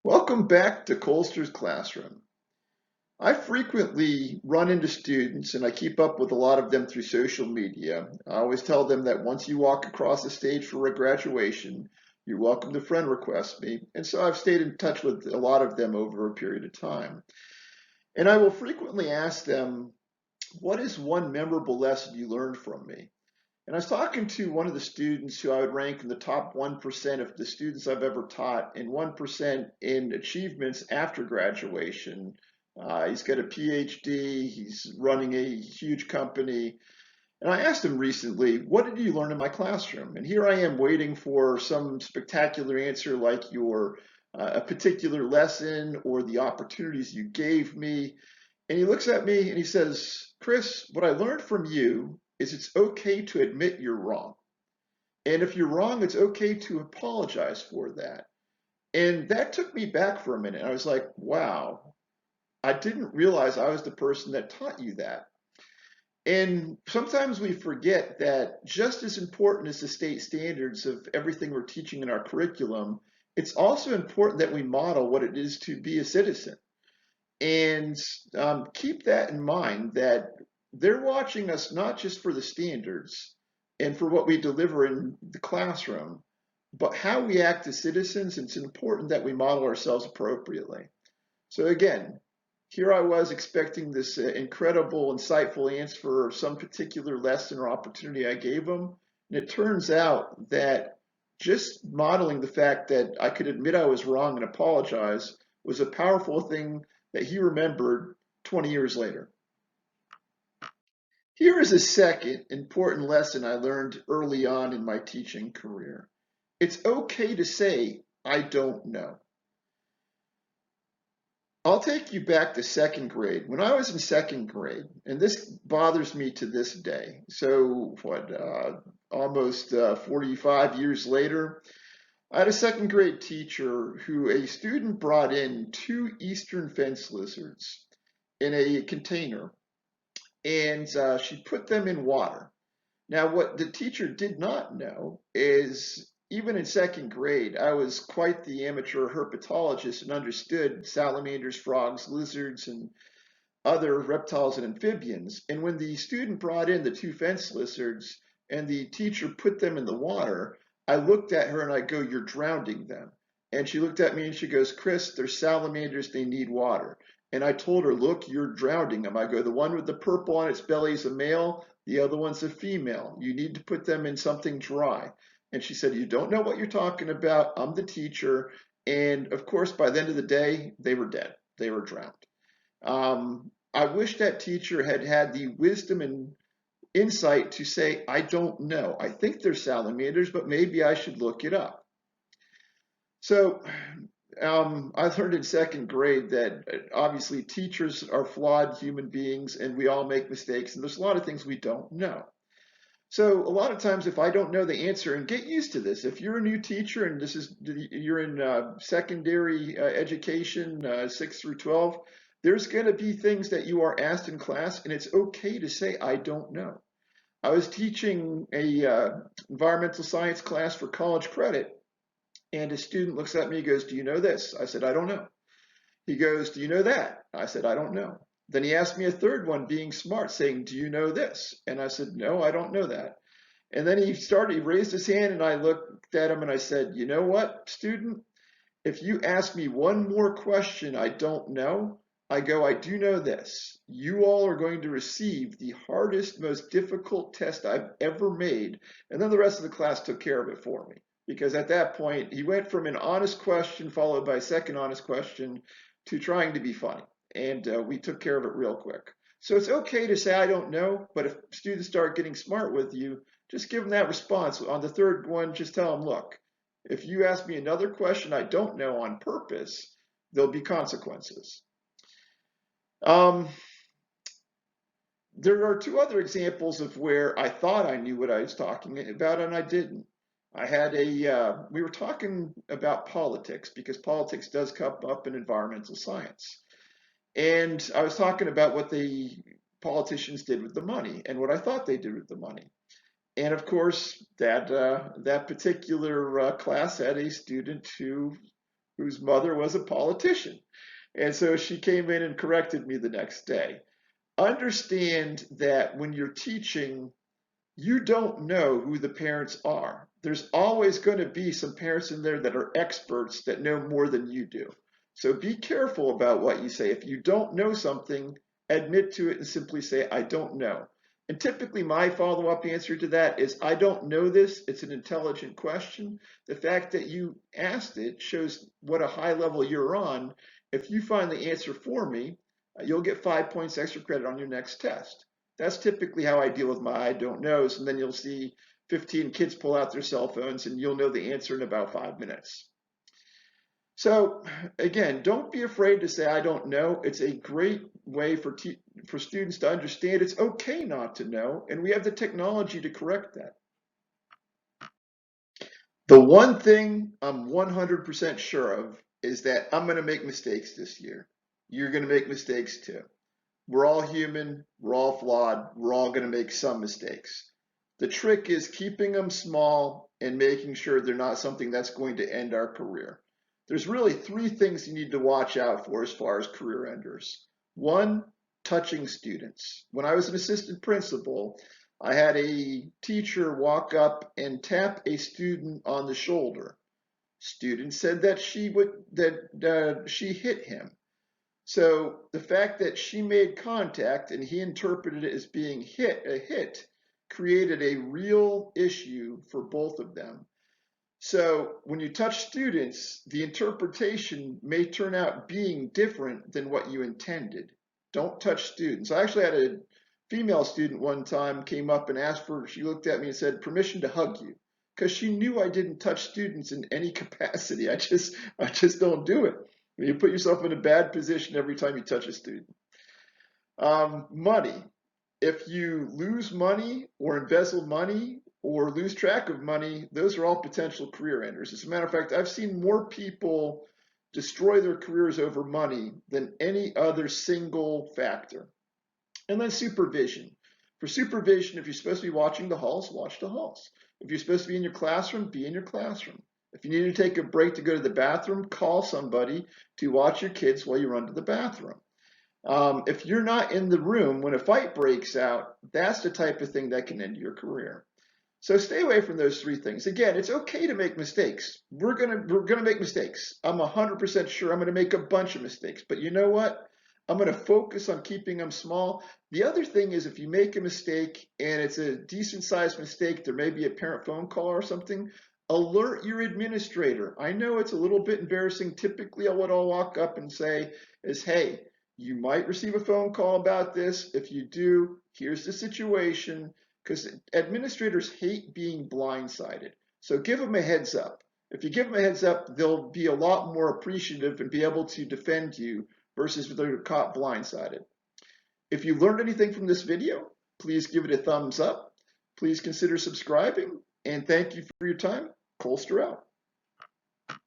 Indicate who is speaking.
Speaker 1: Welcome back to Colster's Classroom. I frequently run into students and I keep up with a lot of them through social media. I always tell them that once you walk across the stage for a graduation, you're welcome to friend request me. And so I've stayed in touch with a lot of them over a period of time. And I will frequently ask them, what is one memorable lesson you learned from me? And I was talking to one of the students who I would rank in the top 1% of the students I've ever taught and 1% in achievements after graduation. He's got a PhD, he's running a huge company. And I asked him recently, what did you learn in my classroom? And here I am waiting for some spectacular answer like your a particular lesson or the opportunities you gave me. And he looks at me and he says, Kris, what I learned from you is it's okay to admit you're wrong. And if you're wrong, it's okay to apologize for that. And that took me back for a minute. I was like, wow, I didn't realize I was the person that taught you that. And sometimes we forget that just as important as the state standards of everything we're teaching in our curriculum, it's also important that we model what it is to be a citizen. And keep that in mind that they're watching us not just for the standards and for what we deliver in the classroom, but how we act as citizens. It's important that we model ourselves appropriately. So again, here I was expecting this incredible, insightful answer for some particular lesson or opportunity I gave them. And it turns out that just modeling the fact that I could admit I was wrong and apologize was a powerful thing that he remembered 20 years later. Here is a second important lesson I learned early on in my teaching career. It's okay to say, I don't know. I'll take you back to second grade. When I was in second grade, and this bothers me to this day, so almost 45 years later, I had a second grade teacher who a student brought in two eastern fence lizards in a container, and she put them in water. Now, what the teacher did not know is even in second grade, I was quite the amateur herpetologist and understood salamanders, frogs, lizards, and other reptiles and amphibians. And when the student brought in the two fence lizards and the teacher put them in the water, I looked at her and I go, "You're drowning them." And she looked at me and she goes, "Kris, they're salamanders, they need water." And I told her, "Look, you're drowning them." I go, "The one with the purple on its belly is a male, the other one's a female. You need to put them in something dry." And she said, "You don't know what you're talking about. I'm the teacher." And of course, by the end of the day, they were dead. They were drowned. I wish that teacher had had the wisdom and insight to say, I don't know. I think they're salamanders, but maybe I should look it up. So I learned in second grade that obviously teachers are flawed human beings and we all make mistakes, and there's a lot of things we don't know. So a lot of times, if I don't know the answer, and get used to this, if you're a new teacher and you're in secondary education, 6 through 12, there's going to be things that you are asked in class, and it's okay to say I don't know. I was teaching a environmental science class for college credit, and a student looks at me and goes, "Do you know this?" I said, "I don't know." He goes, "Do you know that?" I said, "I don't know." Then he asked me a third one, being smart, saying, "Do you know this?" And I said, "No, I don't know that." And then he raised his hand and I looked at him and I said, "You know what, student? If you ask me one more question I don't know, I do know this. You all are going to receive the hardest, most difficult test I've ever made." And then the rest of the class took care of it for me. Because at that point, he went from an honest question followed by a second honest question to trying to be funny. And we took care of it real quick. So it's okay to say, I don't know, but if students start getting smart with you, just give them that response. On the third one, just tell them, look, if you ask me another question I don't know on purpose, there'll be consequences. There are two other examples of where I thought I knew what I was talking about and I didn't. We were talking about politics because politics does come up in environmental science. And I was talking about what the politicians did with the money and what I thought they did with the money. And of course, that particular class had a student who whose mother was a politician. And so she came in and corrected me the next day. Understand that when you're teaching, you don't know who the parents are. There's always going to be some parents in there that are experts that know more than you do. So be careful about what you say. If you don't know something, admit to it and simply say, I don't know. And typically my follow-up answer to that is, I don't know this. It's an intelligent question. The fact that you asked it shows what a high level you're on. If you find the answer for me, you'll get 5 points extra credit on your next test. That's typically how I deal with my I don't knows, and then you'll see 15 kids pull out their cell phones and you'll know the answer in about 5 minutes. So again, don't be afraid to say I don't know. It's a great way for students to understand it's okay not to know, and we have the technology to correct that. The one thing I'm 100% sure of is that I'm going to make mistakes this year. You're going to make mistakes too. We're all human, we're all flawed, we're all going to make some mistakes. The trick is keeping them small and making sure they're not something that's going to end our career. There's really 3 things you need to watch out for as far as career enders. 1, touching students. When I was an assistant principal, I had a teacher walk up and tap a student on the shoulder. Student said that she hit him. So the fact that she made contact and he interpreted it as being a hit, created a real issue for both of them. So when you touch students, the interpretation may turn out being different than what you intended. Don't touch students. I actually had a female student one time came up and asked for, she looked at me and said, permission to hug you, because she knew I didn't touch students in any capacity. I just don't do it. You put yourself in a bad position every time you touch a student. Money. If you lose money or embezzle money or lose track of money, those are all potential career enders. As a matter of fact, I've seen more people destroy their careers over money than any other single factor. And then supervision. For supervision, if you're supposed to be watching the halls, watch the halls. If you're supposed to be in your classroom, be in your classroom. If you need to take a break to go to the bathroom, call somebody to watch your kids while you run to the bathroom. If you're not in the room when a fight breaks out, that's the type of thing that can end your career. So stay away from those 3 things. Again, it's okay to make mistakes. We're gonna make mistakes. I'm 100% sure I'm gonna make a bunch of mistakes. But you know what? I'm gonna focus on keeping them small. The other thing is, if you make a mistake and it's a decent sized mistake, there may be a parent phone call or something, alert your administrator. I know it's a little bit embarrassing. Typically, what I'll walk up and say is, hey, you might receive a phone call about this. If you do, here's the situation, because administrators hate being blindsided. So give them a heads up. If you give them a heads up, they'll be a lot more appreciative and be able to defend you versus if they're caught blindsided. If you learned anything from this video, please give it a thumbs up. Please consider subscribing, and thank you for your time. Colster out.